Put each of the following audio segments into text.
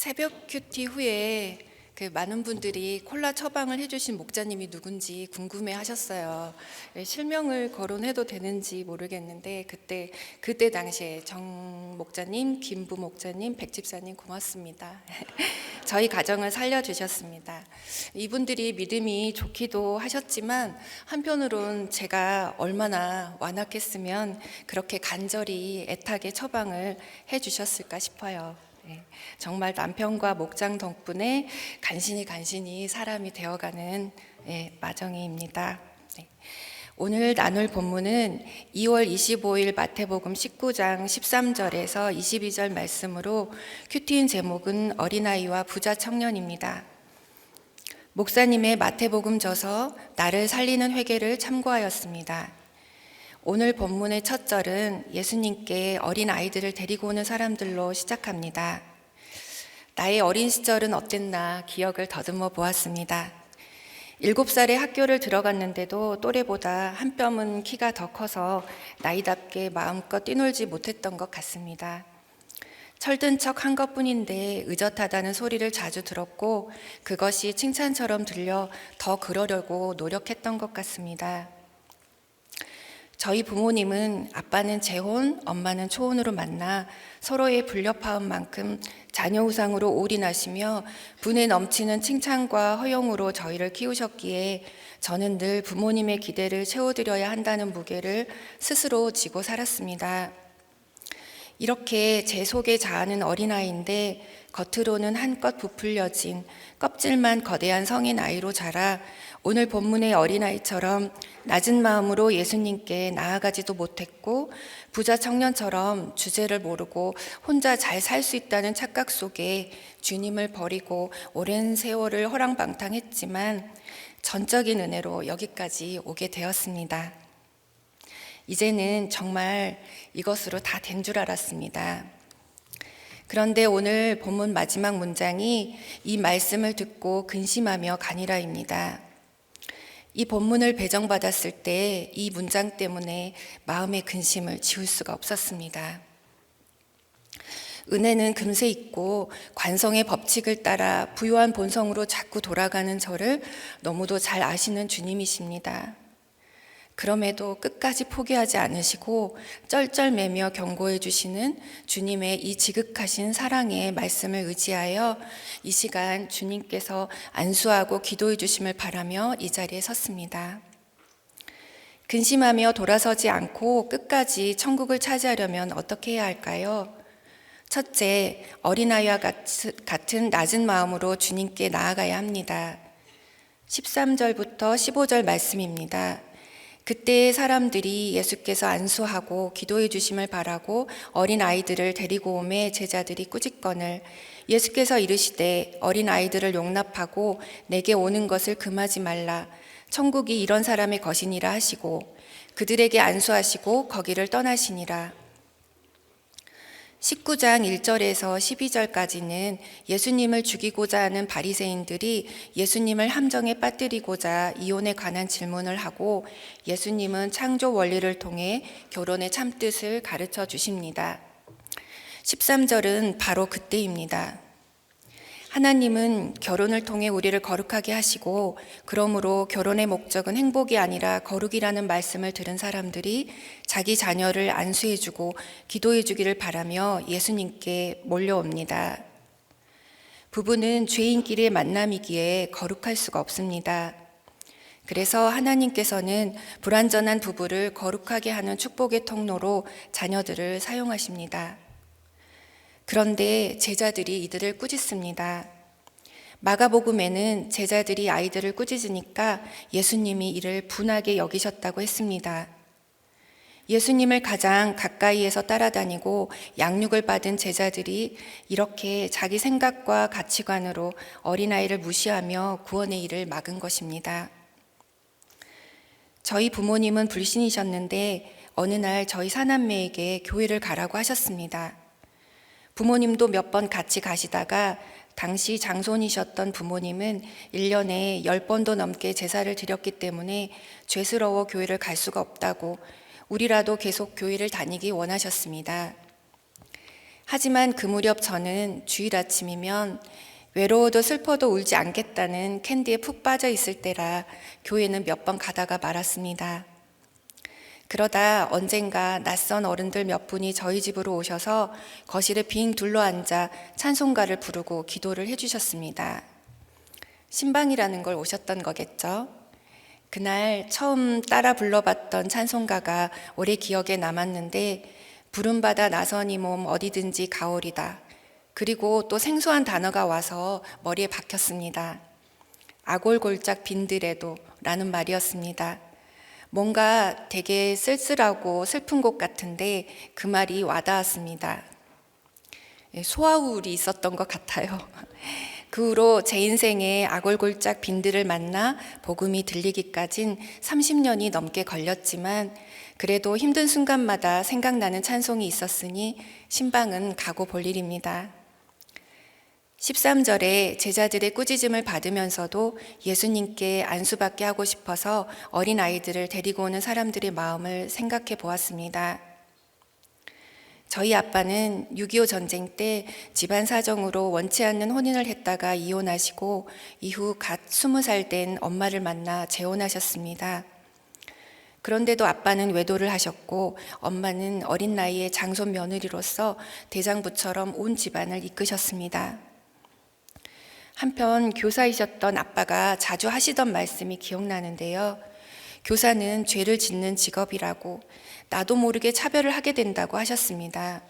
새벽 큐티 후에 많은 분들이 콜라 처방을 해주신 목자님이 누군지 궁금해 하셨어요. 실명을 거론해도 되는지 모르겠는데 그때 당시에 정 목자님, 김부 목자님, 백 집사님 고맙습니다. 저희 가정을 살려주셨습니다. 이분들이 믿음이 좋기도 하셨지만 한편으론 제가 얼마나 완악했으면 그렇게 간절히 애타게 처방을 해주셨을까 싶어요. 정말 남편과 목장 덕분에 간신히 사람이 되어가는 마정이입니다. 오늘 나눌 본문은 2월 25일 마태복음 19장 13절에서 22절 말씀으로 큐티인 제목은 어린아이와 부자 청년입니다. 목사님의 마태복음 저서 나를 살리는 회개를 참고하였습니다. 오늘 본문의 첫 절은 예수님께 어린 아이들을 데리고 오는 사람들로 시작합니다. 나의 어린 시절은 어땠나 기억을 더듬어 보았습니다. 7살에 학교를 들어갔는데도 또래보다 한 뼘은 키가 더 커서 나이답게 마음껏 뛰놀지 못했던 것 같습니다. 철든 척 한 것뿐인데 의젓하다는 소리를 자주 들었고 그것이 칭찬처럼 들려 더 그러려고 노력했던 것 같습니다. 저희 부모님은 아빠는 재혼, 엄마는 초혼으로 만나 서로의 불협화음 만큼 자녀 우상으로 올인하시며 분에 넘치는 칭찬과 허용으로 저희를 키우셨기에 저는 늘 부모님의 기대를 채워드려야 한다는 무게를 스스로 지고 살았습니다. 이렇게 제 속에 자아는 어린아이인데 겉으로는 한껏 부풀려진 껍질만 거대한 성인 아이로 자라 오늘 본문의 어린아이처럼 낮은 마음으로 예수님께 나아가지도 못했고 부자 청년처럼 주제를 모르고 혼자 잘 살 수 있다는 착각 속에 주님을 버리고 오랜 세월을 허랑방탕했지만 전적인 은혜로 여기까지 오게 되었습니다. 이제는 정말 이것으로 다 된 줄 알았습니다. 그런데 오늘 본문 마지막 문장이 이 말씀을 듣고 근심하며 가니라입니다. 이 본문을 배정받았을 때 이 문장 때문에 마음의 근심을 지울 수가 없었습니다. 은혜는 금세 있고 관성의 법칙을 따라 부유한 본성으로 자꾸 돌아가는 저를 너무도 잘 아시는 주님이십니다. 그럼에도 끝까지 포기하지 않으시고 쩔쩔매며 경고해 주시는 주님의 이 지극하신 사랑의 말씀을 의지하여 이 시간 주님께서 안수하고 기도해 주심을 바라며 이 자리에 섰습니다. 근심하며 돌아서지 않고 끝까지 천국을 차지하려면 어떻게 해야 할까요? 첫째, 어린아이와 같은 낮은 마음으로 주님께 나아가야 합니다. 13절부터 15절 말씀입니다. 그때의 사람들이 예수께서 안수하고 기도해 주심을 바라고 어린 아이들을 데리고 오매 제자들이 꾸짖거늘 예수께서 이르시되 어린 아이들을 용납하고 내게 오는 것을 금하지 말라. 천국이 이런 사람의 것이니라 하시고 그들에게 안수하시고 거기를 떠나시니라. 19장 1절에서 12절까지는 예수님을 죽이고자 하는 바리새인들이 예수님을 함정에 빠뜨리고자 이혼에 관한 질문을 하고 예수님은 창조 원리를 통해 결혼의 참뜻을 가르쳐 주십니다. 13절은 바로 그때입니다. 하나님은 결혼을 통해 우리를 거룩하게 하시고 그러므로 결혼의 목적은 행복이 아니라 거룩이라는 말씀을 들은 사람들이 자기 자녀를 안수해주고 기도해주기를 바라며 예수님께 몰려옵니다. 부부는 죄인끼리의 만남이기에 거룩할 수가 없습니다. 그래서 하나님께서는 불완전한 부부를 거룩하게 하는 축복의 통로로 자녀들을 사용하십니다. 그런데 제자들이 이들을 꾸짖습니다. 마가복음에는 제자들이 아이들을 꾸짖으니까 예수님이 이를 분하게 여기셨다고 했습니다. 예수님을 가장 가까이에서 따라다니고 양육을 받은 제자들이 이렇게 자기 생각과 가치관으로 어린아이를 무시하며 구원의 일을 막은 것입니다. 저희 부모님은 불신이셨는데 어느 날 저희 사남매에게 교회를 가라고 하셨습니다. 부모님도 몇 번 같이 가시다가 당시 장손이셨던 부모님은 1년에 10번도 넘게 제사를 드렸기 때문에 죄스러워 교회를 갈 수가 없다고 우리라도 계속 교회를 다니기 원하셨습니다. 하지만 그 무렵 저는 주일 아침이면 외로워도 슬퍼도 울지 않겠다는 캔디에 푹 빠져 있을 때라 교회는 몇 번 가다가 말았습니다. 그러다 언젠가 낯선 어른들 몇 분이 저희 집으로 오셔서 거실에 빙 둘러앉아 찬송가를 부르고 기도를 해주셨습니다. 신방이라는 걸 오셨던 거겠죠. 그날 처음 따라 불러봤던 찬송가가 오래 기억에 남았는데 부름받아 나선 이 몸 어디든지 가오리다. 그리고 또 생소한 단어가 와서 머리에 박혔습니다. 아골골짝 빈들에도 라는 말이었습니다. 뭔가 되게 쓸쓸하고 슬픈 곡 같은데 그 말이 와닿았습니다. 소아울이 있었던 것 같아요. 그 후로 제 인생에 아골골짝 빈들을 만나 복음이 들리기까진 30년이 넘게 걸렸지만 그래도 힘든 순간마다 생각나는 찬송이 있었으니 신방은 가고 볼 일입니다. 13절에 제자들의 꾸짖음을 받으면서도 예수님께 안수받게 하고 싶어서 어린 아이들을 데리고 오는 사람들의 마음을 생각해 보았습니다. 저희 아빠는 6.25 전쟁 때 집안 사정으로 원치 않는 혼인을 했다가 이혼하시고 이후 갓 20살 된 엄마를 만나 재혼하셨습니다. 그런데도 아빠는 외도를 하셨고 엄마는 어린 나이에 장손 며느리로서 대장부처럼 온 집안을 이끄셨습니다. 한편 교사이셨던 아빠가 자주 하시던 말씀이 기억나는데요. 교사는 죄를 짓는 직업이라고 나도 모르게 차별을 하게 된다고 하셨습니다.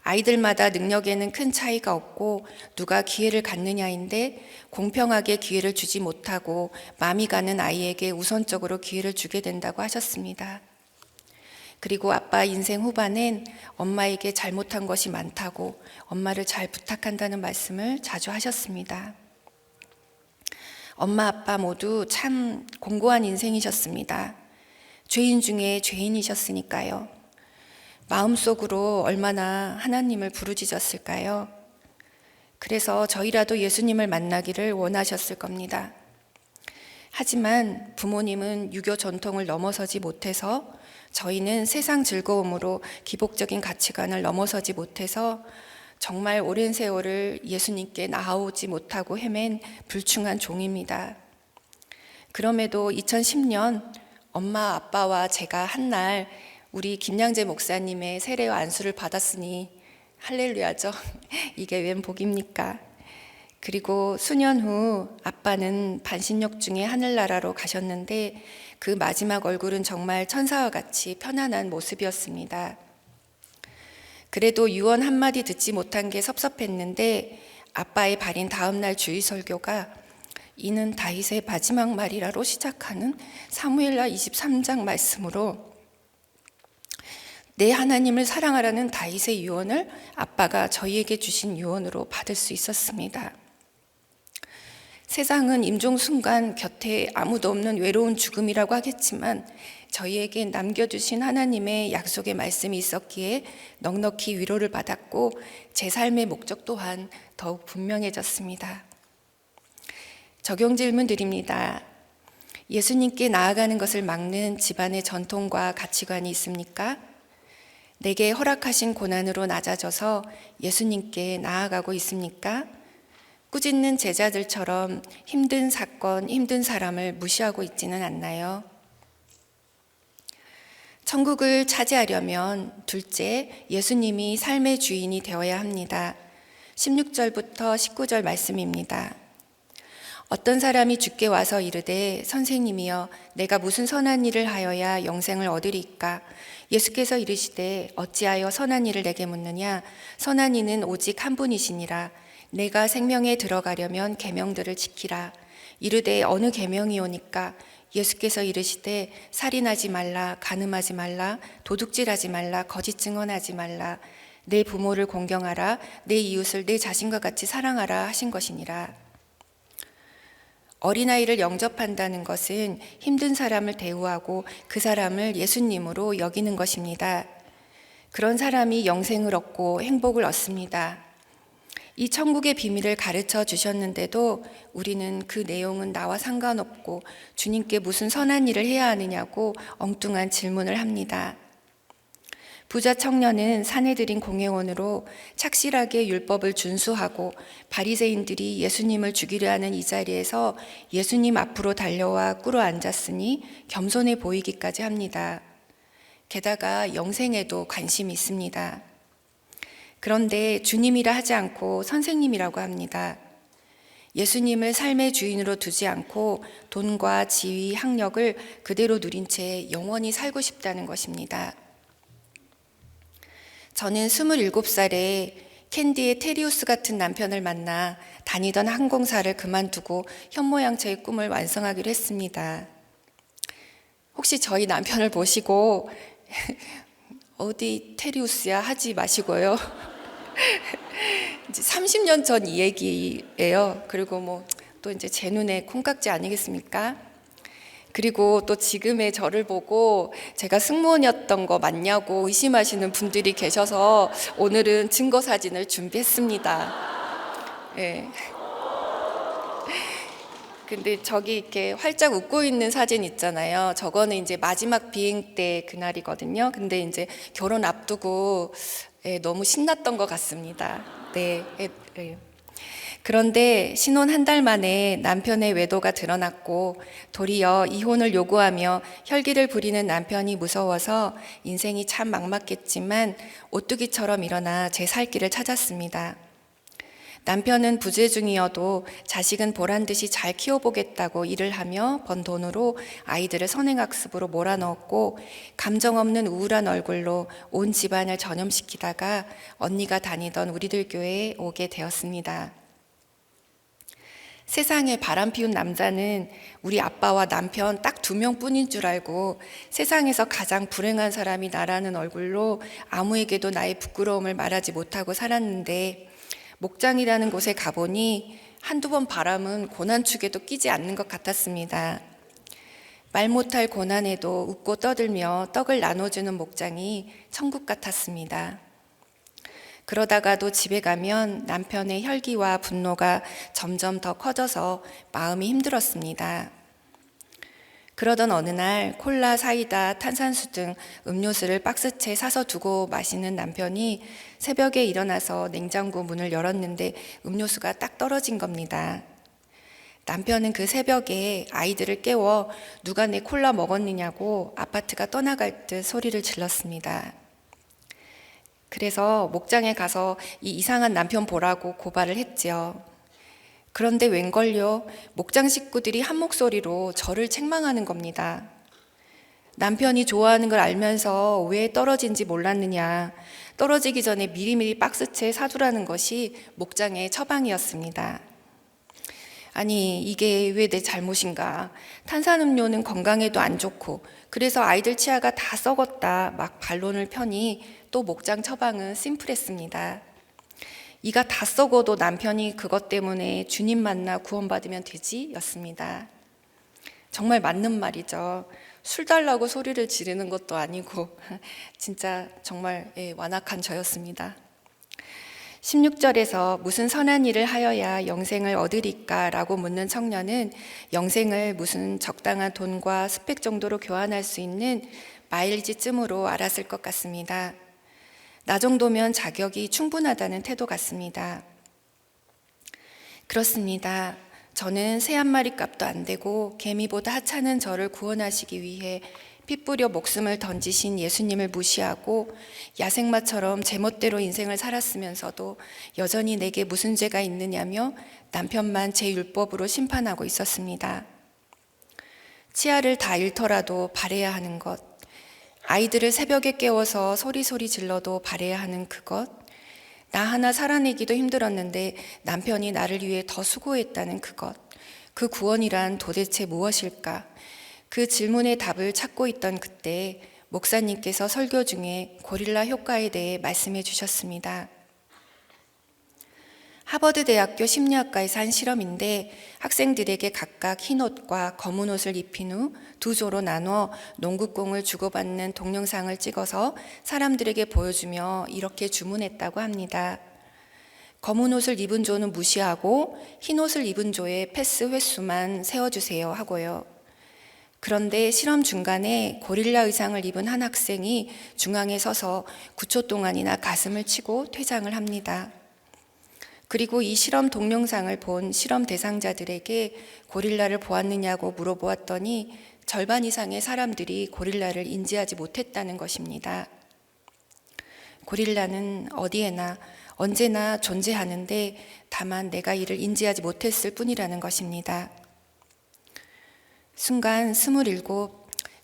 아이들마다 능력에는 큰 차이가 없고 누가 기회를 갖느냐인데 공평하게 기회를 주지 못하고 마음이 가는 아이에게 우선적으로 기회를 주게 된다고 하셨습니다. 그리고 아빠 인생 후반엔 엄마에게 잘못한 것이 많다고 엄마를 잘 부탁한다는 말씀을 자주 하셨습니다. 엄마 아빠 모두 참 공고한 인생이셨습니다. 죄인 중에 죄인이셨으니까요. 마음속으로 얼마나 하나님을 부르짖었을까요? 그래서 저희라도 예수님을 만나기를 원하셨을 겁니다. 하지만 부모님은 유교 전통을 넘어서지 못해서 저희는 세상 즐거움으로 기복적인 가치관을 넘어서지 못해서 정말 오랜 세월을 예수님께 나아오지 못하고 헤맨 불충한 종입니다. 그럼에도 2010년 엄마 아빠와 제가 한날 우리 김양재 목사님의 세례와 안수를 받았으니 할렐루야죠. 이게 웬 복입니까? 그리고 수년 후 아빠는 반신욕 중에 하늘나라로 가셨는데 그 마지막 얼굴은 정말 천사와 같이 편안한 모습이었습니다. 그래도 유언 한마디 듣지 못한 게 섭섭했는데 아빠의 발인 다음날 주일 설교가 이는 다윗의 마지막 말이라로 시작하는 사무엘하 23장 말씀으로 내 하나님을 사랑하라는 다윗의 유언을 아빠가 저희에게 주신 유언으로 받을 수 있었습니다. 세상은 임종 순간 곁에 아무도 없는 외로운 죽음이라고 하겠지만 저희에게 남겨주신 하나님의 약속의 말씀이 있었기에 넉넉히 위로를 받았고 제 삶의 목적 또한 더욱 분명해졌습니다. 적용 질문 드립니다. 예수님께 나아가는 것을 막는 집안의 전통과 가치관이 있습니까? 내게 허락하신 고난으로 낮아져서 예수님께 나아가고 있습니까? 꾸짖는 제자들처럼 힘든 사건, 힘든 사람을 무시하고 있지는 않나요? 천국을 차지하려면 둘째, 예수님이 삶의 주인이 되어야 합니다. 16절부터 19절 말씀입니다. 어떤 사람이 주께 와서 이르되 선생님이여 내가 무슨 선한 일을 하여야 영생을 얻으리이까? 예수께서 이르시되 어찌하여 선한 일을 내게 묻느냐? 선한 이는 오직 한 분이시니라. 내가 생명에 들어가려면 계명들을 지키라. 이르되 어느 계명이오니까? 예수께서 이르시되 살인하지 말라, 간음하지 말라, 도둑질하지 말라, 거짓 증언하지 말라, 내 부모를 공경하라, 내 이웃을 내 자신과 같이 사랑하라 하신 것이니라. 어린아이를 영접한다는 것은 힘든 사람을 대우하고 그 사람을 예수님으로 여기는 것입니다. 그런 사람이 영생을 얻고 행복을 얻습니다. 이 천국의 비밀을 가르쳐 주셨는데도 우리는 그 내용은 나와 상관없고 주님께 무슨 선한 일을 해야 하느냐고 엉뚱한 질문을 합니다. 부자 청년은 사내들인 공회원으로 착실하게 율법을 준수하고 바리새인들이 예수님을 죽이려 하는 이 자리에서 예수님 앞으로 달려와 꿇어 앉았으니 겸손해 보이기까지 합니다. 게다가 영생에도 관심이 있습니다. 그런데 주님이라 하지 않고 선생님이라고 합니다. 예수님을 삶의 주인으로 두지 않고 돈과 지위, 학력을 그대로 누린 채 영원히 살고 싶다는 것입니다. 저는 27살에 캔디의 테리우스 같은 남편을 만나 다니던 항공사를 그만두고 현모양처의 꿈을 완성하기로 했습니다. 혹시 저희 남편을 보시고 어디 테리우스야 하지 마시고요. 이제 30년 전 이 얘기예요. 그리고 또 이제 제 눈에 콩깍지 아니겠습니까? 그리고 또 지금의 저를 보고 제가 승무원이었던 거 맞냐고 의심하시는 분들이 계셔서 오늘은 증거 사진을 준비했습니다. 예. 근데 저기 이렇게 활짝 웃고 있는 사진 있잖아요. 저거는 이제 마지막 비행 때 그날이거든요. 근데 이제 결혼 앞두고 너무 신났던 것 같습니다. 네. 그런데 신혼 한 달 만에 남편의 외도가 드러났고 도리어 이혼을 요구하며 혈기를 부리는 남편이 무서워서 인생이 참 막막했지만 오뚜기처럼 일어나 제 살 길을 찾았습니다. 남편은 부재중이어도 자식은 보란듯이 잘 키워보겠다고 일을 하며 번 돈으로 아이들을 선행학습으로 몰아넣었고 감정 없는 우울한 얼굴로 온 집안을 전염시키다가 언니가 다니던 우리들 교회에 오게 되었습니다. 세상에 바람 피운 남자는 우리 아빠와 남편 딱 2명뿐인 줄 알고 세상에서 가장 불행한 사람이 나라는 얼굴로 아무에게도 나의 부끄러움을 말하지 못하고 살았는데 목장이라는 곳에 가보니 한두 번 바람은 고난축에도 끼지 않는 것 같았습니다. 말 못할 고난에도 웃고 떠들며 떡을 나눠주는 목장이 천국 같았습니다. 그러다가도 집에 가면 남편의 혈기와 분노가 점점 더 커져서 마음이 힘들었습니다. 그러던 어느 날 콜라, 사이다, 탄산수 등 음료수를 박스채 사서 두고 마시는 남편이 새벽에 일어나서 냉장고 문을 열었는데 음료수가 딱 떨어진 겁니다. 남편은 그 새벽에 아이들을 깨워 누가 내 콜라 먹었느냐고 아파트가 떠나갈 듯 소리를 질렀습니다. 그래서 목장에 가서 이 이상한 남편 보라고 고발을 했지요. 그런데 웬걸요? 목장 식구들이 한 목소리로 저를 책망하는 겁니다. 남편이 좋아하는 걸 알면서 왜 떨어진지 몰랐느냐. 떨어지기 전에 미리미리 박스채 사두라는 것이 목장의 처방이었습니다. 아니, 이게 왜 내 잘못인가. 탄산음료는 건강에도 안 좋고 그래서 아이들 치아가 다 썩었다 막 반론을 펴니 또 목장 처방은 심플했습니다. 이가 다 썩어도 남편이 그것 때문에 주님 만나 구원받으면 되지? 였습니다. 정말 맞는 말이죠. 술 달라고 소리를 지르는 것도 아니고 진짜 정말 완악한 저였습니다. 16절에서 무슨 선한 일을 하여야 영생을 얻으리까 라고 묻는 청년은 영생을 무슨 적당한 돈과 스펙 정도로 교환할 수 있는 마일리지쯤으로 알았을 것 같습니다. 나 정도면 자격이 충분하다는 태도 같습니다. 그렇습니다. 저는 새 한 마리 값도 안 되고 개미보다 하찮은 저를 구원하시기 위해 피 뿌려 목숨을 던지신 예수님을 무시하고 야생마처럼 제멋대로 인생을 살았으면서도 여전히 내게 무슨 죄가 있느냐며 남편만 제 율법으로 심판하고 있었습니다. 치아를 다 잃더라도 바래야 하는 것, 아이들을 새벽에 깨워서 소리소리 질러도 바래야 하는 그것, 나 하나 살아내기도 힘들었는데 남편이 나를 위해 더 수고했다는 그것, 그 구원이란 도대체 무엇일까? 그 질문의 답을 찾고 있던 그때 목사님께서 설교 중에 고릴라 효과에 대해 말씀해 주셨습니다. 하버드 대학교 심리학과에서 한 실험인데 학생들에게 각각 흰 옷과 검은 옷을 입힌 후 2조로 나눠 농구공을 주고받는 동영상을 찍어서 사람들에게 보여주며 이렇게 주문했다고 합니다. 검은 옷을 입은 조는 무시하고 흰 옷을 입은 조의 패스 횟수만 세워주세요 하고요. 그런데 실험 중간에 고릴라 의상을 입은 한 학생이 중앙에 서서 9초 동안이나 가슴을 치고 퇴장을 합니다. 그리고 이 실험 동영상을 본 실험 대상자들에게 고릴라를 보았느냐고 물어보았더니 절반 이상의 사람들이 고릴라를 인지하지 못했다는 것입니다. 고릴라는 어디에나 언제나 존재하는데 다만 내가 이를 인지하지 못했을 뿐이라는 것입니다. 순간 27,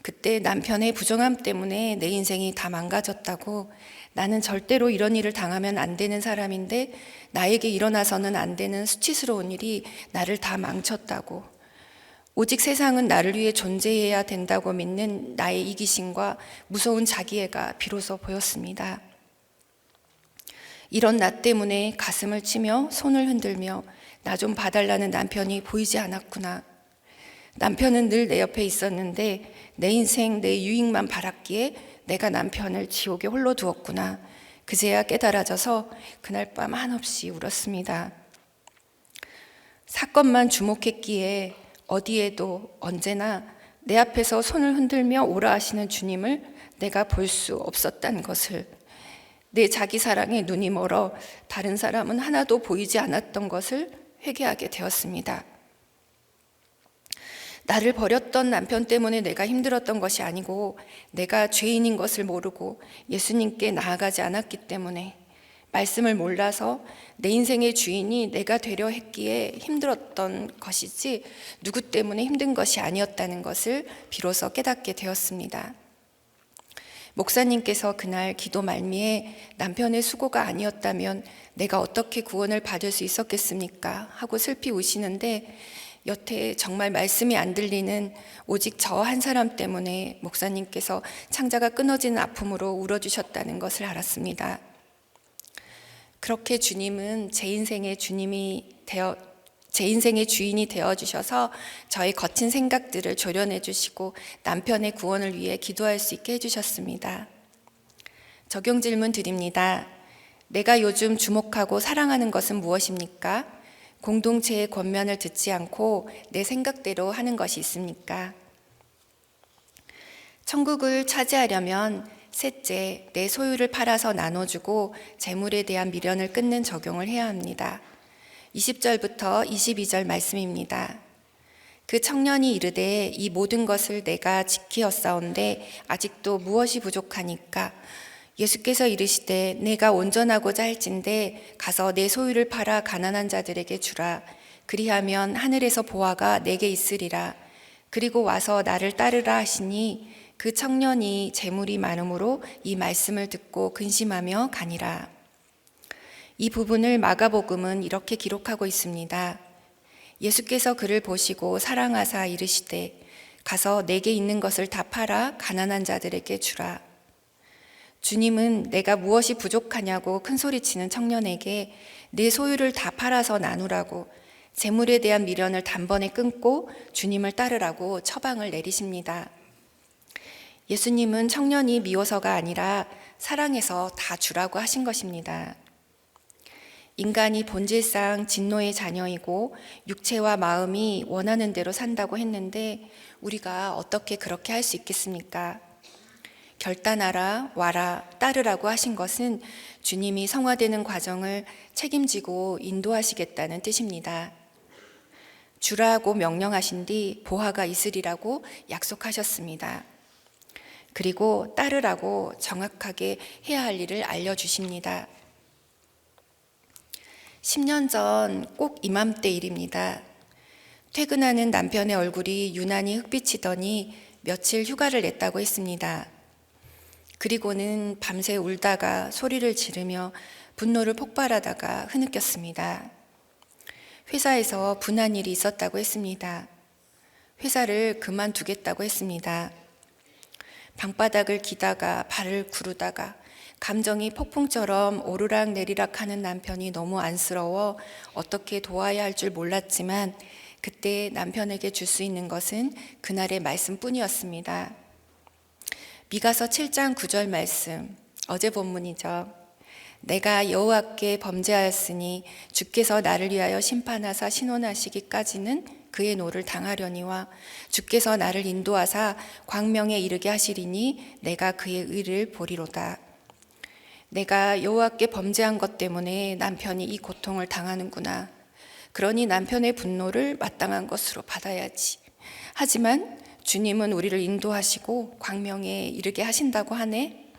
그때 남편의 부정함 때문에 내 인생이 다 망가졌다고, 나는 절대로 이런 일을 당하면 안 되는 사람인데 나에게 일어나서는 안 되는 수치스러운 일이 나를 다 망쳤다고, 오직 세상은 나를 위해 존재해야 된다고 믿는 나의 이기심과 무서운 자기애가 비로소 보였습니다. 이런 나 때문에 가슴을 치며 손을 흔들며 나 좀 봐달라는 남편이 보이지 않았구나. 남편은 늘 내 옆에 있었는데 내 인생 내 유익만 바랐기에 내가 남편을 지옥에 홀로 두었구나. 그제야 깨달아져서 그날 밤 한없이 울었습니다. 사건만 주목했기에 어디에도 언제나 내 앞에서 손을 흔들며 오라 하시는 주님을 내가 볼 수 없었다는 것을, 내 자기 사랑에 눈이 멀어 다른 사람은 하나도 보이지 않았던 것을 회개하게 되었습니다. 나를 버렸던 남편 때문에 내가 힘들었던 것이 아니고 내가 죄인인 것을 모르고 예수님께 나아가지 않았기 때문에, 말씀을 몰라서 내 인생의 주인이 내가 되려 했기에 힘들었던 것이지 누구 때문에 힘든 것이 아니었다는 것을 비로소 깨닫게 되었습니다. 목사님께서 그날 기도 말미에 남편의 수고가 아니었다면 내가 어떻게 구원을 받을 수 있었겠습니까? 하고 슬피 우시는데, 여태 정말 말씀이 안 들리는 오직 저 한 사람 때문에 목사님께서 창자가 끊어지는 아픔으로 울어주셨다는 것을 알았습니다. 그렇게 주님은 제 인생의 주인이 되어주셔서 저의 거친 생각들을 조련해 주시고 남편의 구원을 위해 기도할 수 있게 해주셨습니다. 적용 질문 드립니다. 내가 요즘 주목하고 사랑하는 것은 무엇입니까? 공동체의 권면을 듣지 않고 내 생각대로 하는 것이 있습니까? 천국을 차지하려면 셋째, 내 소유를 팔아서 나눠주고 재물에 대한 미련을 끊는 적용을 해야 합니다. 20절부터 22절 말씀입니다. 그 청년이 이르되 이 모든 것을 내가 지키었사온데 아직도 무엇이 부족하니까? 예수께서 이르시되 내가 온전하고자 할진대 가서 내 소유를 팔아 가난한 자들에게 주라. 그리하면 하늘에서 보화가 내게 있으리라. 그리고 와서 나를 따르라 하시니 그 청년이 재물이 많음으로 이 말씀을 듣고 근심하며 가니라. 이 부분을 마가복음은 이렇게 기록하고 있습니다. 예수께서 그를 보시고 사랑하사 이르시되 가서 내게 있는 것을 다 팔아 가난한 자들에게 주라. 주님은 내가 무엇이 부족하냐고 큰소리치는 청년에게 내 소유를 다 팔아서 나누라고, 재물에 대한 미련을 단번에 끊고 주님을 따르라고 처방을 내리십니다. 예수님은 청년이 미워서가 아니라 사랑해서 다 주라고 하신 것입니다. 인간이 본질상 진노의 자녀이고 육체와 마음이 원하는 대로 산다고 했는데 우리가 어떻게 그렇게 할 수 있겠습니까? 결단하라, 와라, 따르라고 하신 것은 주님이 성화되는 과정을 책임지고 인도하시겠다는 뜻입니다. 주라고 명령하신 뒤 보화가 있으리라고 약속하셨습니다. 그리고 따르라고 정확하게 해야 할 일을 알려주십니다. 10년 전 꼭 이맘때 일입니다. 퇴근하는 남편의 얼굴이 유난히 흑비치더니 며칠 휴가를 냈다고 했습니다. 그리고는 밤새 울다가 소리를 지르며 분노를 폭발하다가 흐느꼈습니다. 회사에서 분한 일이 있었다고 했습니다. 회사를 그만두겠다고 했습니다. 방바닥을 기다가 발을 구르다가 감정이 폭풍처럼 오르락 내리락 하는 남편이 너무 안쓰러워 어떻게 도와야 할 줄 몰랐지만 그때 남편에게 줄 수 있는 것은 그날의 말씀뿐이었습니다. 미가서 7장 9절 말씀, 어제 본문이죠. 내가 여호와께 범죄하였으니 주께서 나를 위하여 심판하사 신원하시기까지는 그의 노를 당하려니와 주께서 나를 인도하사 광명에 이르게 하시리니 내가 그의 의를 보리로다. 내가 여호와께 범죄한 것 때문에 남편이 이 고통을 당하는구나. 그러니 남편의 분노를 마땅한 것으로 받아야지. 하지만 주님은 우리를 인도하시고 광명에 이르게 하신다고 하네.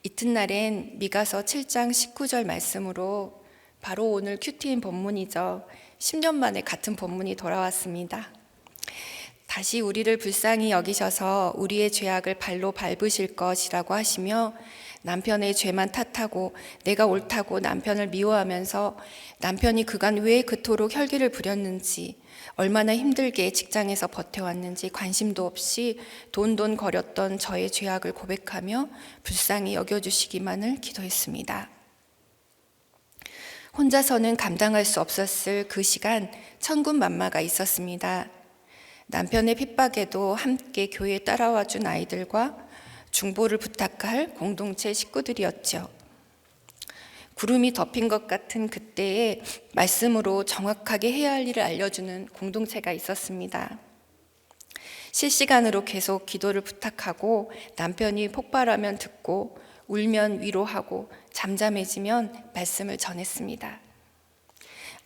이튿날엔 미가서 7장 19절 말씀으로 바로 오늘 큐티인 본문이죠. 10년 만에 같은 본문이 돌아왔습니다. 다시 우리를 불쌍히 여기셔서 우리의 죄악을 발로 밟으실 것이라고 하시며 남편의 죄만 탓하고 내가 옳다고 남편을 미워하면서 남편이 그간 왜 그토록 혈기를 부렸는지, 얼마나 힘들게 직장에서 버텨왔는지 관심도 없이 돈돈 거렸던 저의 죄악을 고백하며 불쌍히 여겨주시기만을 기도했습니다. 혼자서는 감당할 수 없었을 그 시간 천군만마가 있었습니다. 남편의 핍박에도 함께 교회에 따라와 준 아이들과 중보를 부탁할 공동체 식구들이었죠. 구름이 덮인 것 같은 그때에 말씀으로 정확하게 해야 할 일을 알려주는 공동체가 있었습니다. 실시간으로 계속 기도를 부탁하고 남편이 폭발하면 듣고 울면 위로하고 잠잠해지면 말씀을 전했습니다.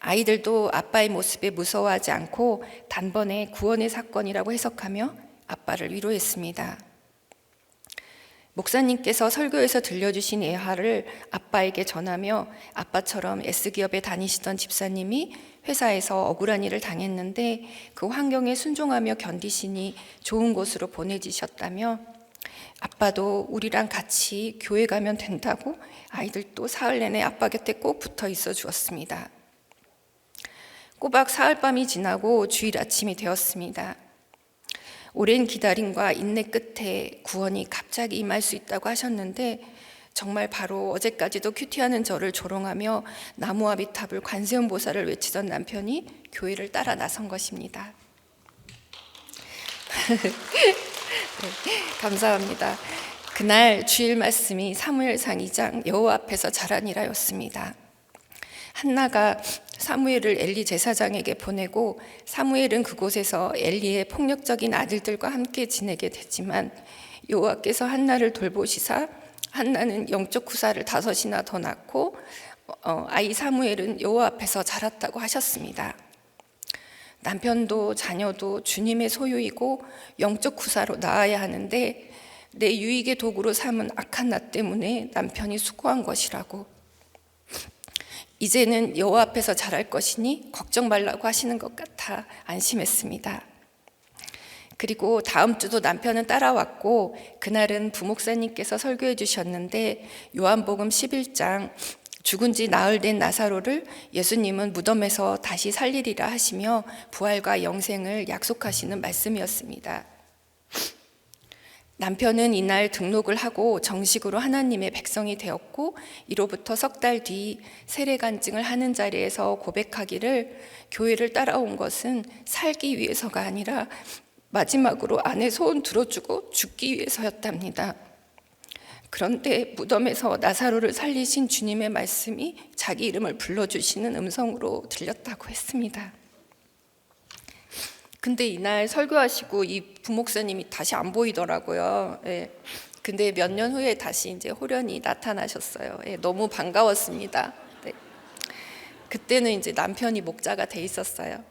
아이들도 아빠의 모습에 무서워하지 않고 단번에 구원의 사건이라고 해석하며 아빠를 위로했습니다. 목사님께서 설교에서 들려주신 예화를 아빠에게 전하며 아빠처럼 S기업에 다니시던 집사님이 회사에서 억울한 일을 당했는데 그 환경에 순종하며 견디시니 좋은 곳으로 보내지셨다며 아빠도 우리랑 같이 교회 가면 된다고 아이들도 사흘 내내 아빠 곁에 꼭 붙어 있어 주었습니다. 꼬박 사흘밤이 지나고 주일 아침이 되었습니다. 오랜 기다림과 인내 끝에 구원이 갑자기 임할 수 있다고 하셨는데 정말 바로 어제까지도 큐티하는 저를 조롱하며 나무와 미탑을 관세음 보살을 외치던 남편이 교회를 따라 나선 것입니다. 네, 감사합니다. 그날 주일 말씀이 사무엘상 2장 여호와 앞에서 자라니라였습니다. 한나가 사무엘을 엘리 제사장에게 보내고 사무엘은 그곳에서 엘리의 폭력적인 아들들과 함께 지내게 됐지만 여호와께서 한나를 돌보시사 한나는 영적 후사를 5이나 더 낳고 아이 사무엘은 여호와 앞에서 자랐다고 하셨습니다. 남편도 자녀도 주님의 소유이고 영적 후사로 낳아야 하는데 내 유익의 도구로 삼은 악한 나 때문에 남편이 수고한 것이라고, 이제는 여호와 앞에서 자랄 것이니 걱정 말라고 하시는 것 같아 안심했습니다. 그리고 다음 주도 남편은 따라왔고 그날은 부목사님께서 설교해 주셨는데 요한복음 11장 죽은 지 나흘 된 나사로를 예수님은 무덤에서 다시 살리리라 하시며 부활과 영생을 약속하시는 말씀이었습니다. 남편은 이날 등록을 하고 정식으로 하나님의 백성이 되었고 이로부터 석 달 뒤 세례간증을 하는 자리에서 고백하기를 교회를 따라온 것은 살기 위해서가 아니라 마지막으로 아내 소원 들어주고 죽기 위해서였답니다. 그런데 무덤에서 나사로를 살리신 주님의 말씀이 자기 이름을 불러주시는 음성으로 들렸다고 했습니다. 근데 이날 설교하시고 이 부목사님이 다시 안 보이더라고요. 예. 근데 몇 년 후에 다시 이제 호련히 나타나셨어요. 예. 너무 반가웠습니다. 네. 그때는 이제 남편이 목자가 돼 있었어요.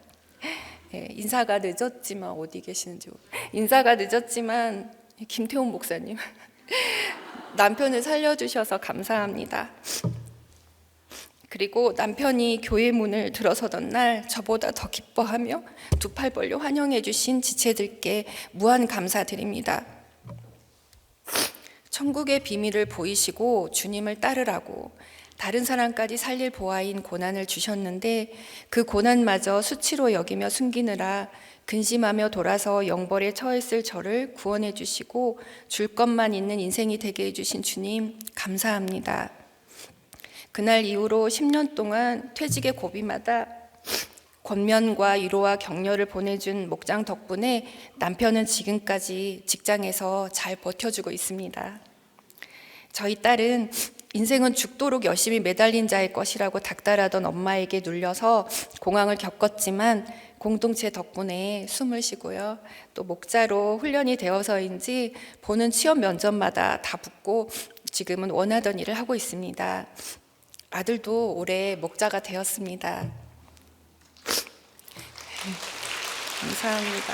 예. 인사가 늦었지만 어디 계시는지 인사가 늦었지만 김태훈 목사님 남편을 살려주셔서 감사합니다. 그리고 남편이 교회 문을 들어서던 날 저보다 더 기뻐하며 두 팔 벌려 환영해 주신 지체들께 무한 감사드립니다. 천국의 비밀을 보이시고 주님을 따르라고 다른 사람까지 살릴 보아인 고난을 주셨는데 그 고난마저 수치로 여기며 숨기느라 근심하며 돌아서 영벌에 처했을 저를 구원해 주시고 줄 것만 있는 인생이 되게 해주신 주님 감사합니다. 그날 이후로 10년 동안 퇴직의 고비마다 권면과 위로와 격려를 보내준 목장 덕분에 남편은 지금까지 직장에서 잘 버텨주고 있습니다. 저희 딸은 인생은 죽도록 열심히 매달린 자의 것이라고 닥달하던 엄마에게 눌려서 공황을 겪었지만 공동체 덕분에 숨을 쉬고요. 또 목자로 훈련이 되어서인지 보는 취업 면접마다 다 붙고 지금은 원하던 일을 하고 있습니다. 아들도 올해 목자가 되었습니다. 감사합니다.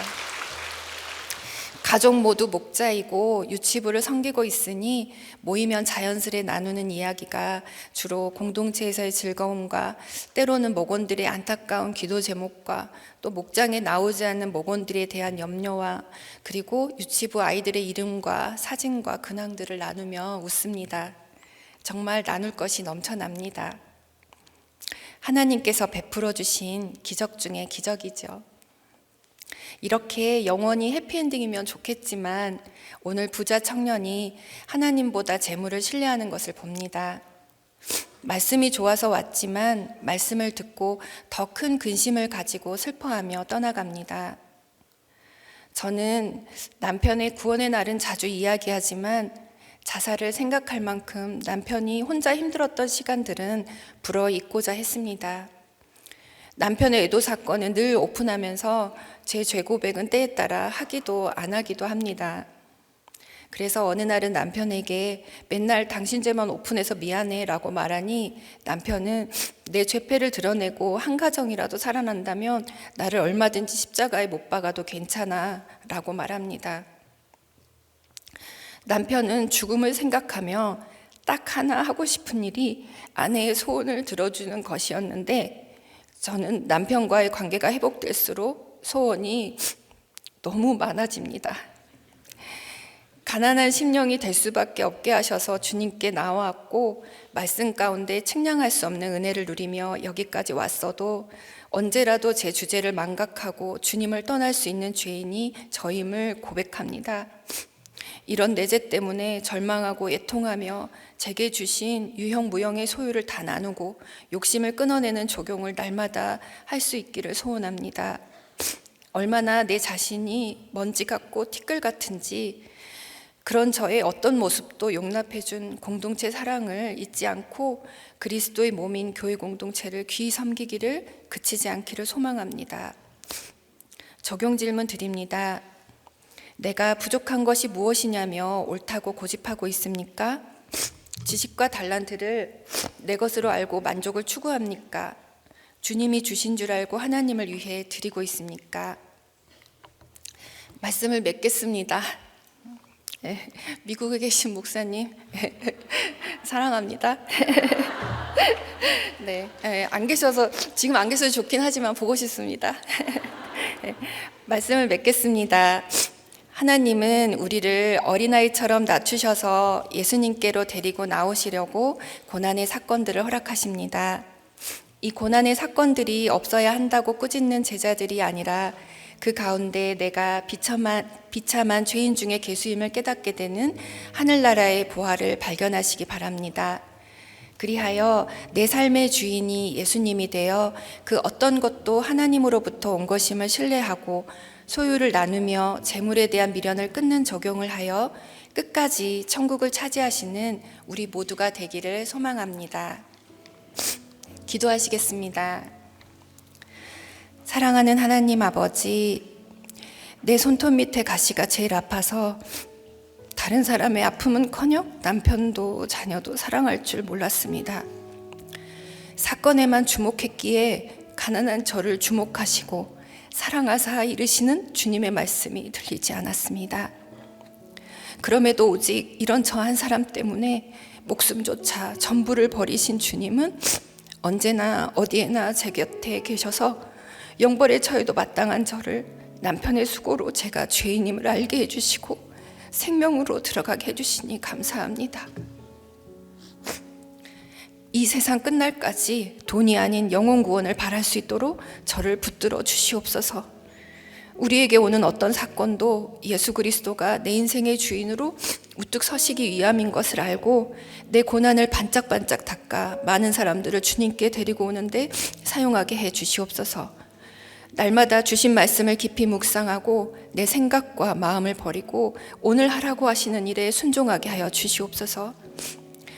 가족 모두 목자이고 유치부를 섬기고 있으니 모이면 자연스레 나누는 이야기가 주로 공동체에서의 즐거움과 때로는 목원들의 안타까운 기도 제목과 또 목장에 나오지 않는 목원들에 대한 염려와 그리고 유치부 아이들의 이름과 사진과 근황들을 나누며 웃습니다. 정말 나눌 것이 넘쳐납니다. 하나님께서 베풀어 주신 기적 중에 기적이죠. 이렇게 영원히 해피엔딩이면 좋겠지만 오늘 부자 청년이 하나님보다 재물을 신뢰하는 것을 봅니다. 말씀이 좋아서 왔지만 말씀을 듣고 더 큰 근심을 가지고 슬퍼하며 떠나갑니다. 저는 남편의 구원의 날은 자주 이야기하지만 자살을 생각할 만큼 남편이 혼자 힘들었던 시간들은 불어 잊고자 했습니다. 남편의 애도 사건은 늘 오픈하면서 제 죄고백은 때에 따라 하기도 안 하기도 합니다. 그래서 어느 날은 남편에게 맨날 당신 죄만 오픈해서 미안해 라고 말하니 남편은 내 죄패를 드러내고 한 가정이라도 살아난다면 나를 얼마든지 십자가에 못 박아도 괜찮아 라고 말합니다. 남편은 죽음을 생각하며 딱 하나 하고 싶은 일이 아내의 소원을 들어주는 것이었는데 저는 남편과의 관계가 회복될수록 소원이 너무 많아집니다. 가난한 심령이 될 수밖에 없게 하셔서 주님께 나왔고 말씀 가운데 측량할 수 없는 은혜를 누리며 여기까지 왔어도 언제라도 제 주제를 망각하고 주님을 떠날 수 있는 죄인이 저임을 고백합니다. 이런 내 죄 때문에 절망하고 애통하며 제게 주신 유형무형의 소유를 다 나누고 욕심을 끊어내는 적용을 날마다 할 수 있기를 소원합니다. 얼마나 내 자신이 먼지 같고 티끌 같은지 그런 저의 어떤 모습도 용납해준 공동체 사랑을 잊지 않고 그리스도의 몸인 교회 공동체를 귀히 섬기기를 그치지 않기를 소망합니다. 적용 질문 드립니다. 내가 부족한 것이 무엇이냐며 옳다고 고집하고 있습니까? 지식과 달란트를 내 것으로 알고 만족을 추구합니까? 주님이 주신 줄 알고 하나님을 위해 드리고 있습니까? 말씀을 맺겠습니다. 미국에 계신 목사님 사랑합니다. 네, 안 계셔서 지금 안 계셔서 좋긴 하지만 보고 싶습니다. 말씀을 맺겠습니다. 하나님은 우리를 어린아이처럼 낮추셔서 예수님께로 데리고 나오시려고 고난의 사건들을 허락하십니다. 이 고난의 사건들이 없어야 한다고 꾸짖는 제자들이 아니라 그 가운데 내가 비참한 죄인 중에 계수임을 깨닫게 되는 하늘나라의 보화를 발견하시기 바랍니다. 그리하여 내 삶의 주인이 예수님이 되어 그 어떤 것도 하나님으로부터 온 것임을 신뢰하고 소유를 나누며 재물에 대한 미련을 끊는 적용을 하여 끝까지 천국을 차지하시는 우리 모두가 되기를 소망합니다. 기도하시겠습니다. 사랑하는 하나님 아버지, 내 손톱 밑에 가시가 제일 아파서 다른 사람의 아픔은커녕 남편도 자녀도 사랑할 줄 몰랐습니다. 사건에만 주목했기에 가난한 저를 주목하시고 사랑하사 이르시는 주님의 말씀이 들리지 않았습니다. 그럼에도 오직 이런 저 한 사람 때문에 목숨조차 전부를 버리신 주님은 언제나 어디에나 제 곁에 계셔서 영벌의 처해도 마땅한 저를 남편의 수고로 제가 죄인임을 알게 해주시고 생명으로 들어가게 해주시니 감사합니다. 이 세상 끝날까지 돈이 아닌 영혼 구원을 바랄 수 있도록 저를 붙들어 주시옵소서. 우리에게 오는 어떤 사건도 예수 그리스도가 내 인생의 주인으로 우뚝 서시기 위함인 것을 알고 내 고난을 반짝반짝 닦아 많은 사람들을 주님께 데리고 오는데 사용하게 해 주시옵소서. 날마다 주신 말씀을 깊이 묵상하고 내 생각과 마음을 버리고 오늘 하라고 하시는 일에 순종하게 하여 주시옵소서.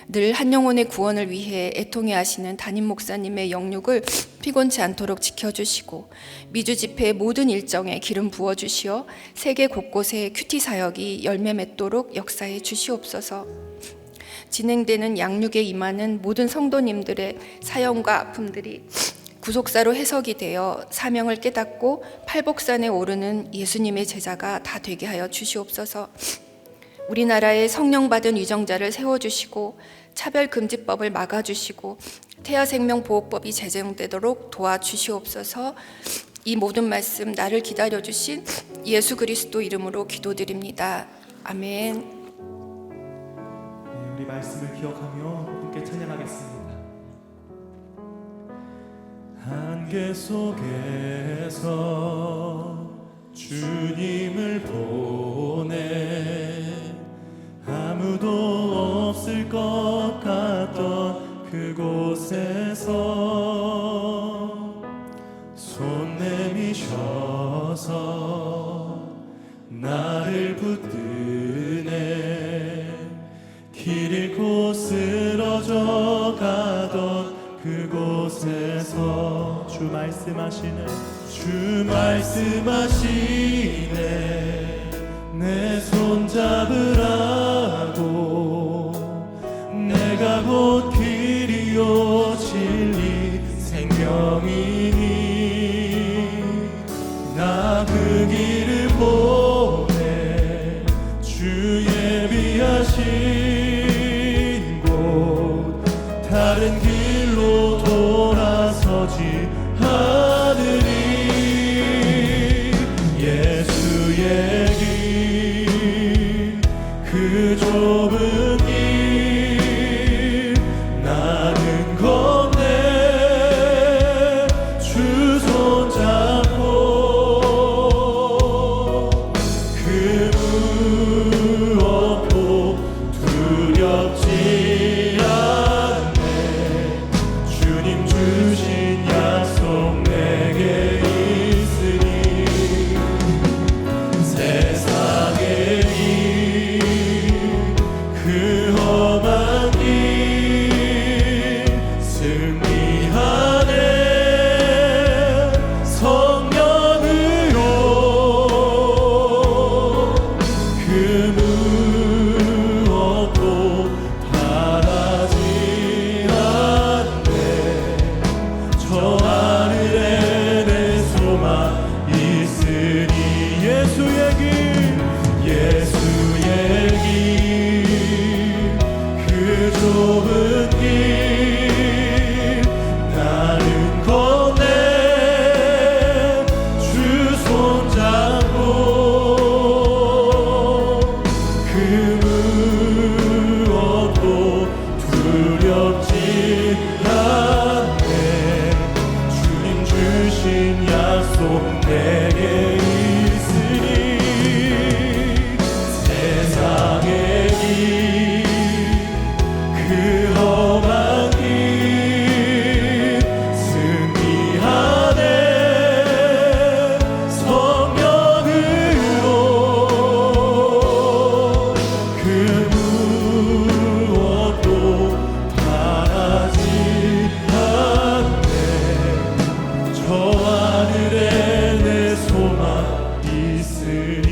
늘 한 영혼의 구원을 위해 애통해 하시는 담임 목사님의 영육을 피곤치 않도록 지켜주시고 미주 집회 모든 일정에 기름 부어주시어 세계 곳곳에 큐티 사역이 열매 맺도록 역사해 주시옵소서. 진행되는 양육에 임하는 모든 성도님들의 사연과 아픔들이 구속사로 해석이 되어 사명을 깨닫고 팔복산에 오르는 예수님의 제자가 다 되게 하여 주시옵소서. 우리나라에 성령 받은 위정자를 세워주시고 차별금지법을 막아주시고 태아생명보호법이 제정되도록 도와주시옵소서. 이 모든 말씀 나를 기다려주신 예수 그리스도 이름으로 기도드립니다. 아멘. 우리 말씀을 기억하며 함께 찬양하겠습니다. 안개 속에서 주님을 보내 아무도 없을 것 같던 그곳에서 손 내미셔서 나를 붙드네 길 잃고 쓰러져 가던 그곳에서 주 말씀하시네 내 손 잡으라고 내가 곧 길이요 진리 생명이니 나 그 길을 보내 주 예비하신 곳 다른 길로 돌아서지 않으리 예수의 길 그 좁은 길 나는 건네 주 손잡고 그 무엇도 두렵지 않네 주님 주신 약속 내게 있으니 세상의 길 그 험한 길 승리하네 성령으로 그 무엇도 바라지 않네 저 하늘에 내 소망 있으니 예수의 길 그 좁은 길 나는 건네 주 손잡고 그 무엇도 두렵지 않네 주님 주신 약속 내게 있으니 세상의 길 그 험한 길 승리하네 성령으로 그 무엇도 바라지 않네 저 하늘에 내 소망 있으니.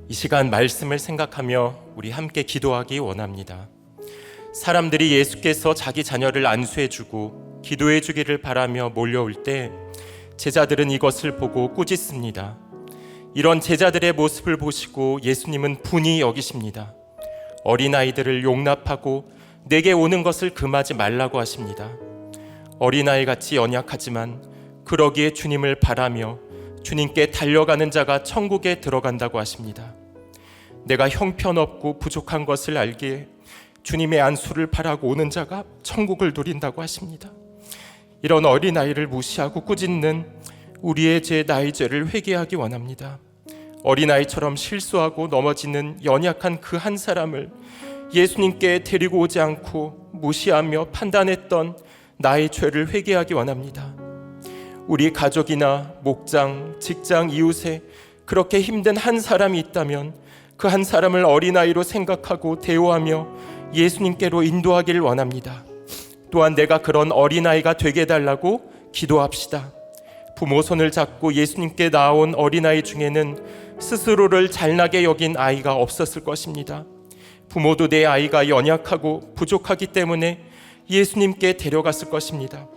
이 시간 말씀을 생각하며 우리 함께 기도하기 원합니다. 사람들이 예수께서 자기 자녀를 안수해주고 기도해주기를 바라며 몰려올 때 제자들은 이것을 보고 꾸짖습니다. 이런 제자들의 모습을 보시고 예수님은 분이 여기십니다. 어린아이들을 용납하고 내게 오는 것을 금하지 말라고 하십니다. 어린아이같이 연약하지만 그러기에 주님을 바라며 주님께 달려가는 자가 천국에 들어간다고 하십니다. 내가 형편없고 부족한 것을 알기에 주님의 안수를 바라고 오는 자가 천국을 누린다고 하십니다. 이런 어린아이를 무시하고 꾸짖는 우리의 죄, 나의 죄를 회개하기 원합니다. 어린아이처럼 실수하고 넘어지는 연약한 그 한 사람을 예수님께 데리고 오지 않고 무시하며 판단했던 나의 죄를 회개하기 원합니다. 우리 가족이나 목장, 직장, 이웃에 그렇게 힘든 한 사람이 있다면 그 한 사람을 어린아이로 생각하고 대우하며 예수님께로 인도하기를 원합니다. 또한 내가 그런 어린아이가 되게 해달라고 기도합시다. 부모 손을 잡고 예수님께 나온 어린아이 중에는 스스로를 잘나게 여긴 아이가 없었을 것입니다. 부모도 내 아이가 연약하고 부족하기 때문에 예수님께 데려갔을 것입니다.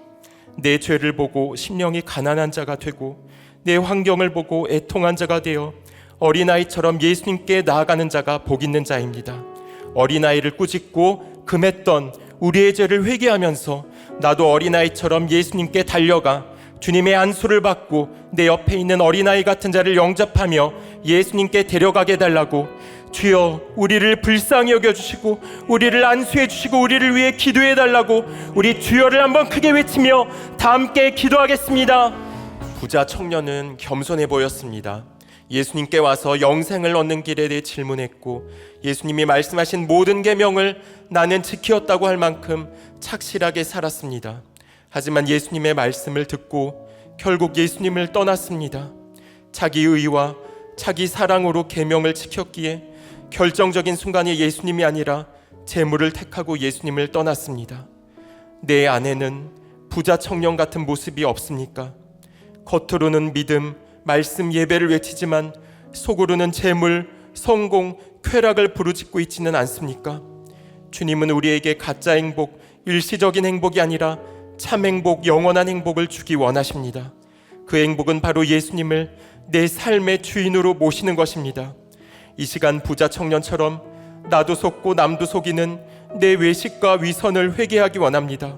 내 죄를 보고 심령이 가난한 자가 되고 내 환경을 보고 애통한 자가 되어 어린아이처럼 예수님께 나아가는 자가 복 있는 자입니다. 어린아이를 꾸짖고 금했던 우리의 죄를 회개하면서 나도 어린아이처럼 예수님께 달려가 주님의 안수를 받고 내 옆에 있는 어린아이 같은 자를 영접하며 예수님께 데려가게 해달라고, 주여 우리를 불쌍히 여겨주시고 우리를 안수해 주시고 우리를 위해 기도해 달라고 우리 주여를 한번 크게 외치며 다 함께 기도하겠습니다. 부자 청년은 겸손해 보였습니다. 예수님께 와서 영생을 얻는 길에 대해 질문했고 예수님이 말씀하신 모든 계명을 나는 지켰다고 할 만큼 착실하게 살았습니다. 하지만 예수님의 말씀을 듣고 결국 예수님을 떠났습니다. 자기 의와 자기 사랑으로 계명을 지켰기에 결정적인 순간에 예수님이 아니라 재물을 택하고 예수님을 떠났습니다. 내 안에는 부자 청년 같은 모습이 없습니까? 겉으로는 믿음, 말씀, 예배를 외치지만 속으로는 재물, 성공, 쾌락을 부르짖고 있지는 않습니까? 주님은 우리에게 가짜 행복, 일시적인 행복이 아니라 참 행복, 영원한 행복을 주기 원하십니다. 그 행복은 바로 예수님을 내 삶의 주인으로 모시는 것입니다. 이 시간 부자 청년처럼 나도 속고 남도 속이는 내 외식과 위선을 회개하기 원합니다.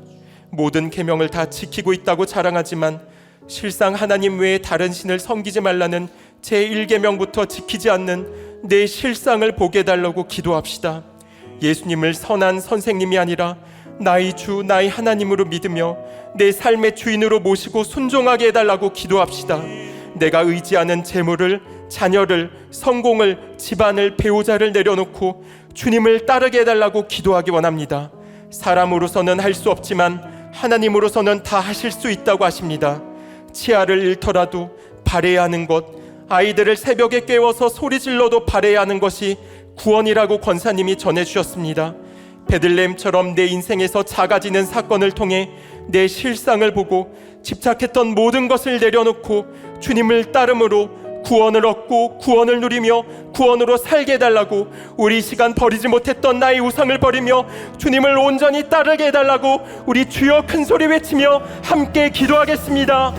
모든 계명을 다 지키고 있다고 자랑하지만 실상 하나님 외에 다른 신을 섬기지 말라는 제1계명부터 지키지 않는 내 실상을 보게 해달라고 기도합시다. 예수님을 선한 선생님이 아니라 나의 주, 나의 하나님으로 믿으며 내 삶의 주인으로 모시고 순종하게 해달라고 기도합시다. 내가 의지하는 재물을, 자녀를, 성공을, 집안을, 배우자를 내려놓고 주님을 따르게 해달라고 기도하기 원합니다. 사람으로서는 할 수 없지만 하나님으로서는 다 하실 수 있다고 하십니다. 치아를 잃더라도 바래야 하는 것, 아이들을 새벽에 깨워서 소리질러도 바래야 하는 것이 구원이라고 권사님이 전해주셨습니다. 베들레헴처럼 내 인생에서 작아지는 사건을 통해 내 실상을 보고 집착했던 모든 것을 내려놓고 주님을 따름으로 구원을 얻고 구원을 누리며 구원으로 살게 해달라고, 우리 시간 버리지 못했던 나의 우상을 버리며 주님을 온전히 따르게 해달라고 우리 주여 큰소리 외치며 함께 기도하겠습니다.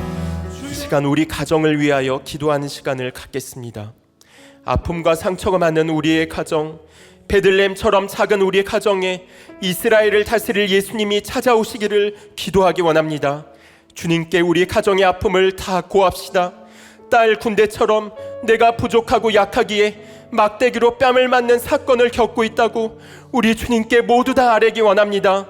이 시간 우리 가정을 위하여 기도하는 시간을 갖겠습니다. 아픔과 상처가 많은 우리의 가정, 베들레헴처럼 작은 우리의 가정에 이스라엘을 다스릴 예수님이 찾아오시기를 기도하기 원합니다. 주님께 우리 가정의 아픔을 다 고합시다. 딸 군대처럼 내가 부족하고 약하기에 막대기로 뺨을 맞는 사건을 겪고 있다고 우리 주님께 모두 다 아뢰기 원합니다.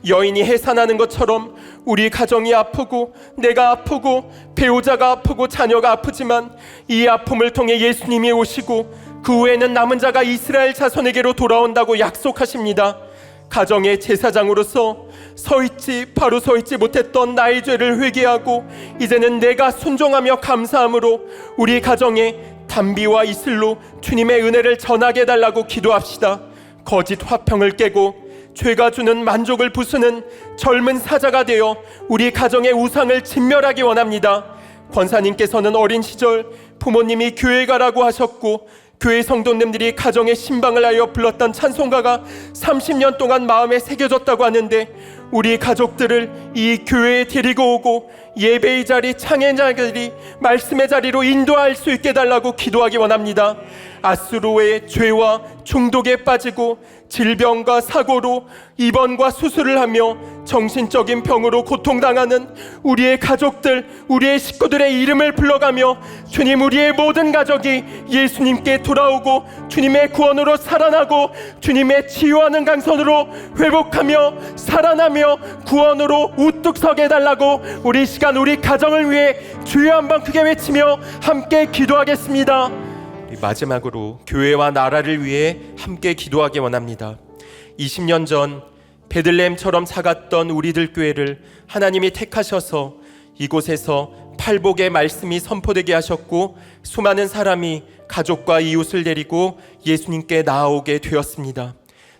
여인이 해산하는 것처럼 우리 가정이 아프고 내가 아프고 배우자가 아프고 자녀가 아프지만 이 아픔을 통해 예수님이 오시고 그 후에는 남은 자가 이스라엘 자손에게로 돌아온다고 약속하십니다. 가정의 제사장으로서 바로 서 있지 못했던 나의 죄를 회개하고 이제는 내가 순종하며 감사함으로 우리 가정에 단비와 이슬로 주님의 은혜를 전하게 해달라고 기도합시다. 거짓 화평을 깨고 죄가 주는 만족을 부수는 젊은 사자가 되어 우리 가정의 우상을 진멸하기 원합니다. 권사님께서는 어린 시절 부모님이 교회 가라고 하셨고 교회 성도님들이 가정의 신방을 하여 불렀던 찬송가가 30년 동안 마음에 새겨졌다고 하는데 우리 가족들을 이 교회에 데리고 오고 예배의 자리, 창의 자리, 말씀의 자리로 인도할 수 있게 해달라고 기도하기 원합니다. 앗수로의 죄와 중독에 빠지고 질병과 사고로 입원과 수술을 하며 정신적인 병으로 고통당하는 우리의 가족들, 우리의 식구들의 이름을 불러가며 주님, 우리의 모든 가족이 예수님께 돌아오고 주님의 구원으로 살아나고 주님의 치유하는 강선으로 회복하며 살아나며 구원으로 우뚝 서게 해달라고 우리 시간 우리 가정을 위해 주여 한번 크게 외치며 함께 기도하겠습니다. 마지막으로 교회와 나라를 위해 함께 기도하기 원합니다. 20년 전 베들레헴처럼 작았던 우리들 교회를 하나님이 택하셔서 이곳에서 팔복의 말씀이 선포되게 하셨고 수많은 사람이 가족과 이웃을 데리고 예수님께 나아오게 되었습니다.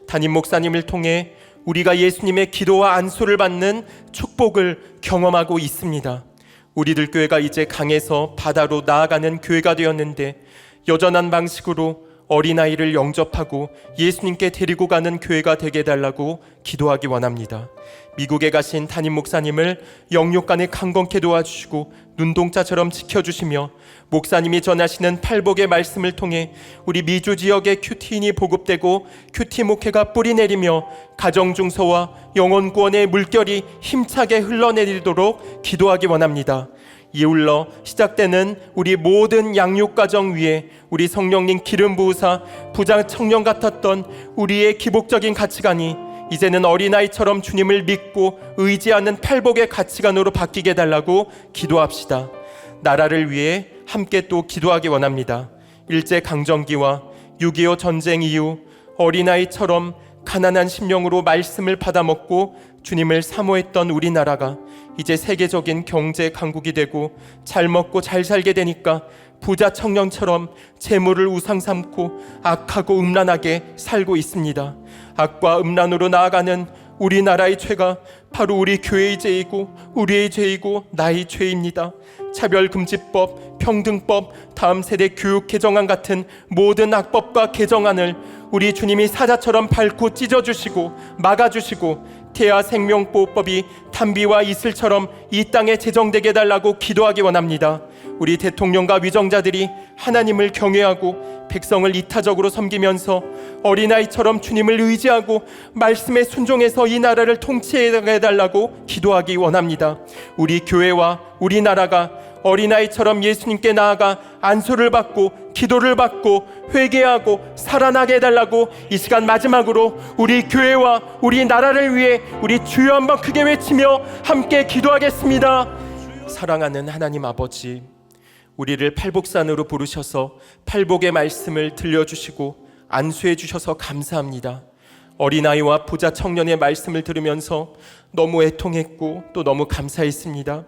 담임 목사님을 통해 우리가 예수님의 기도와 안수를 받는 축복을 경험하고 있습니다. 우리들 교회가 이제 강에서 바다로 나아가는 교회가 되었는데 여전한 방식으로 어린아이를 영접하고 예수님께 데리고 가는 교회가 되게 해달라고 기도하기 원합니다. 미국에 가신 담임 목사님을 영육간에 강건케 도와주시고 눈동자처럼 지켜주시며 목사님이 전하시는 팔복의 말씀을 통해 우리 미주 지역의 큐티인이 보급되고 큐티 목회가 뿌리내리며 가정중서와 영혼구원의 물결이 힘차게 흘러내리도록 기도하기 원합니다. 이울러 시작되는 우리 모든 양육가정 위에 우리 성령님 기름 부으사 부자 청년 같았던 우리의 기복적인 가치관이 이제는 어린아이처럼 주님을 믿고 의지하는 팔복의 가치관으로 바뀌게 해달라고 기도합시다. 나라를 위해 함께 또 기도하기 원합니다. 일제강점기와 6.25 전쟁 이후 어린아이처럼 가난한 심령으로 말씀을 받아먹고 주님을 사모했던 우리나라가 이제 세계적인 경제 강국이 되고 잘 먹고 잘 살게 되니까 부자 청년처럼 재물을 우상 삼고 악하고 음란하게 살고 있습니다. 악과 음란으로 나아가는 우리나라의 죄가 바로 우리 교회의 죄이고 우리의 죄이고 나의 죄입니다. 차별금지법, 평등법, 다음 세대 교육 개정안 같은 모든 악법과 개정안을 우리 주님이 사자처럼 밟고 찢어주시고 막아주시고 태아 생명보호법이 단비와 이슬처럼 이 땅에 제정되게 해달라고 기도하기 원합니다. 우리 대통령과 위정자들이 하나님을 경외하고 백성을 이타적으로 섬기면서 어린아이처럼 주님을 의지하고 말씀에 순종해서 이 나라를 통치해달라고 기도하기 원합니다. 우리 교회와 우리나라가 어린아이처럼 예수님께 나아가 안수를 받고 기도를 받고 회개하고 살아나게 해달라고 이 시간 마지막으로 우리 교회와 우리 나라를 위해 우리 주여 한번 크게 외치며 함께 기도하겠습니다. 사랑하는 하나님 아버지, 우리를 팔복산으로 부르셔서 팔복의 말씀을 들려주시고 안수해 주셔서 감사합니다. 어린아이와 부자 청년의 말씀을 들으면서 너무 애통했고 또 너무 감사했습니다.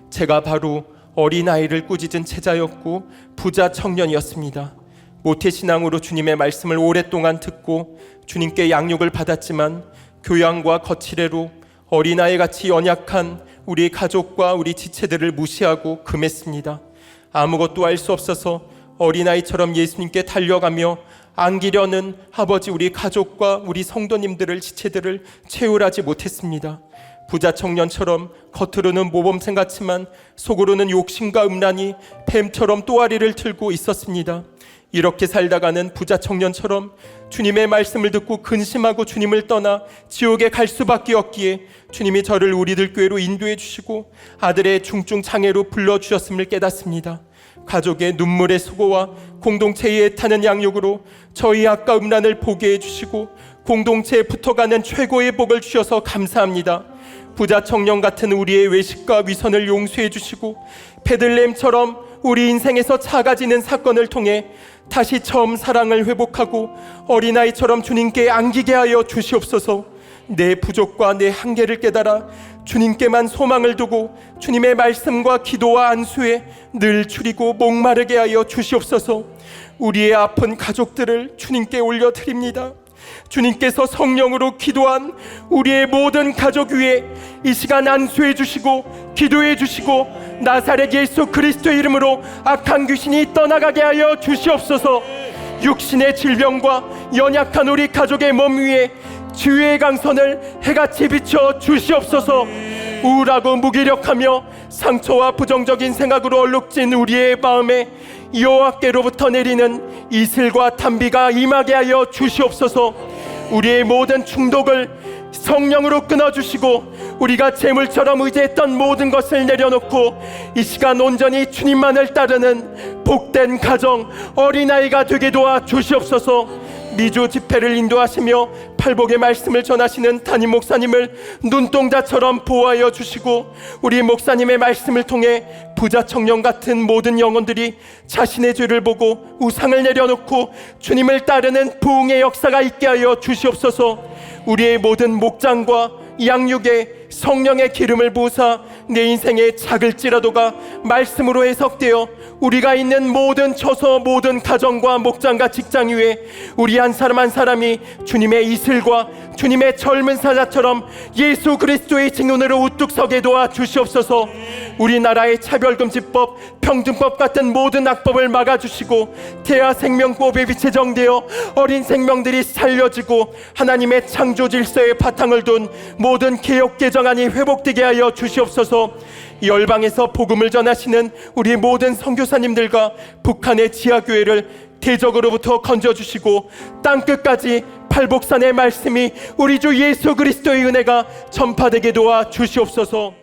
제가 바로 어린아이를 꾸짖은 제자였고 부자 청년이었습니다. 모태신앙으로 주님의 말씀을 오랫동안 듣고 주님께 양육을 받았지만 교양과 거칠애로 어린아이같이 연약한 우리 가족과 우리 지체들을 무시하고 금했습니다. 아무것도 알 수 없어서 어린아이처럼 예수님께 달려가며 안기려는 아버지 우리 가족과 우리 성도님들을 지체들을 채울하지 못했습니다. 부자 청년처럼 겉으로는 모범생 같지만 속으로는 욕심과 음란이 뱀처럼 또아리를 틀고 있었습니다. 이렇게 살다가는 부자 청년처럼 주님의 말씀을 듣고 근심하고 주님을 떠나 지옥에 갈 수밖에 없기에 주님이 저를 우리들 교회로 인도해 주시고 아들의 중증 장애로 불러주셨음을 깨닫습니다. 가족의 눈물의 수고와 공동체의 애타는 양육으로 저희 악과 음란을 보게 해주시고 공동체에 붙어가는 최고의 복을 주셔서 감사합니다. 부자 청년 같은 우리의 외식과 위선을 용서해 주시고 베들레헴처럼 우리 인생에서 작아지는 사건을 통해 다시 처음 사랑을 회복하고 어린아이처럼 주님께 안기게 하여 주시옵소서. 내 부족과 내 한계를 깨달아 주님께만 소망을 두고 주님의 말씀과 기도와 안수에 늘 추리고 목마르게 하여 주시옵소서. 우리의 아픈 가족들을 주님께 올려드립니다. 주님께서 성령으로 기도한 우리의 모든 가족 위에 이 시간 안수해 주시고 기도해 주시고 나사렛 예수 그리스도의 이름으로 악한 귀신이 떠나가게 하여 주시옵소서. 육신의 질병과 연약한 우리 가족의 몸 위에 지혜의 강선을 해같이 비춰 주시옵소서. 우울하고 무기력하며 상처와 부정적인 생각으로 얼룩진 우리의 마음에 여호와께로부터 내리는 이슬과 단비가 임하게 하여 주시옵소서. 우리의 모든 중독을 성령으로 끊어주시고 우리가 재물처럼 의지했던 모든 것을 내려놓고 이 시간 온전히 주님만을 따르는 복된 가정 어린아이가 되게 도와 주시옵소서. 미주 집회를 인도하시며 팔복의 말씀을 전하시는 담임 목사님을 눈동자처럼 보호하여 주시고 우리 목사님의 말씀을 통해 부자 청년 같은 모든 영혼들이 자신의 죄를 보고 우상을 내려놓고 주님을 따르는 부흥의 역사가 있게 하여 주시옵소서. 우리의 모든 목장과 양육에 성령의 기름을 부으사 내 인생의 작을지라도가 말씀으로 해석되어 우리가 있는 모든 처소, 모든 가정과 목장과 직장 위에 우리 한 사람 한 사람이 주님의 이슬과 주님의 젊은 사자처럼 예수 그리스도의 증언으로 우뚝 서게 도와 주시옵소서. 우리나라의 차별금지법, 평등법 같은 모든 악법을 막아주시고 태아생명법에 제정되어 어린 생명들이 살려지고 하나님의 창조 질서의 바탕을 둔 모든 개혁 개정안이 회복되게 하여 주시옵소서. 이 열방에서 복음을 전하시는 우리 모든 선교사님들과 북한의 지하교회를 대적으로부터 건져주시고 땅끝까지 팔복산의 말씀이 우리 주 예수 그리스도의 은혜가 전파되게 도와 주시옵소서.